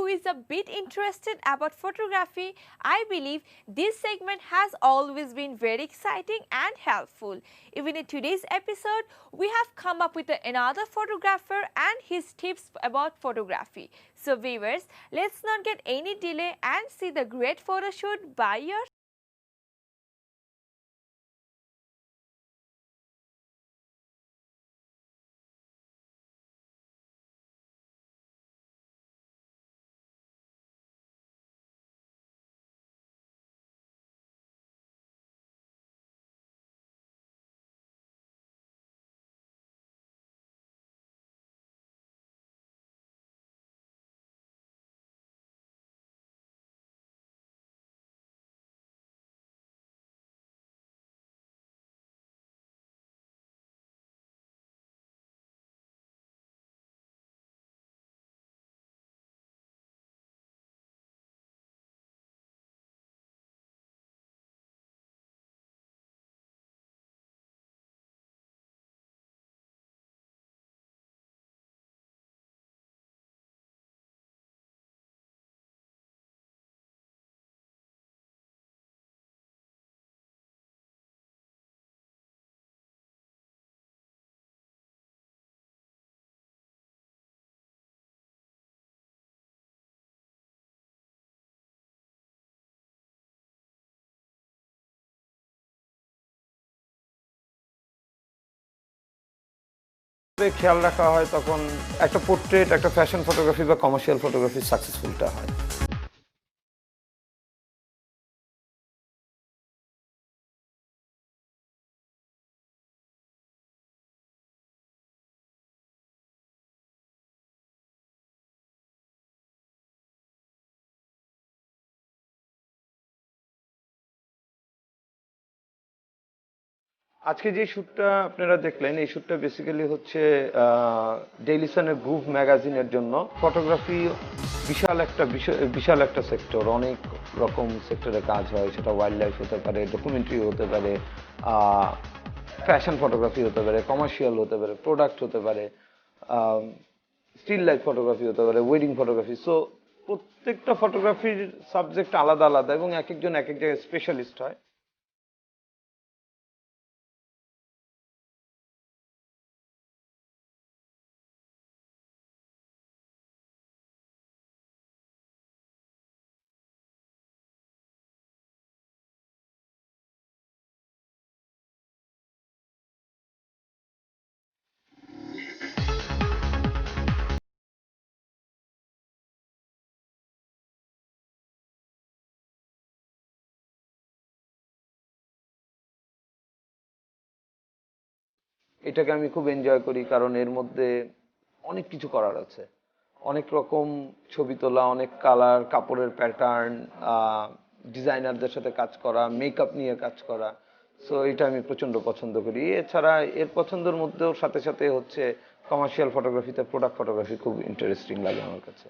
is a bit interested about photography, I believe this segment has always been very exciting and helpful. Even in today's episode, we have come up with another photographer and his tips about photography. So viewers, let's not get any delay and see the great photo shoot by your খেয়াল রাখা হয় তখন একটা portrait একটা fashion photography বা commercial photography সাকসেসফুলটা হয়। আজকে যে শ্যুটটা আপনারা দেখলেন এই শ্যুটটা বেসিক্যালি হচ্ছে ডেইলি সানের গ্রুভ ম্যাগাজিনের জন্য। ফটোগ্রাফি বিশাল একটা সেক্টর, অনেক রকম সেক্টরে কাজ হয়, সেটা ওয়াইল্ড লাইফ হতে পারে, ডকুমেন্টারি হতে পারে, ফ্যাশন ফটোগ্রাফি হতে পারে, কমার্শিয়াল হতে পারে, প্রোডাক্ট হতে পারে, স্টিল লাইফ ফটোগ্রাফি হতে পারে, ওয়েডিং ফটোগ্রাফি। সো প্রত্যেকটা ফটোগ্রাফির সাবজেক্ট আলাদা আলাদা এবং এক একজন এক এক জায়গায় স্পেশালিস্ট হয়। এটাকে আমি খুব এনজয় করি কারণ এর মধ্যে অনেক কিছু করার আছে, অনেক রকম ছবি তোলা, অনেক কালার, কাপড়ের প্যাটার্ন, ডিজাইনারদের সাথে কাজ করা, মেকআপ নিয়ে কাজ করা। সো এটা আমি প্রচণ্ড পছন্দ করি। এছাড়া এর পছন্দের মধ্যেও সাথে সাথে হচ্ছে কমার্শিয়াল ফটোগ্রাফিতে প্রোডাক্ট ফটোগ্রাফি খুব ইন্টারেস্টিং লাগে আমার কাছে।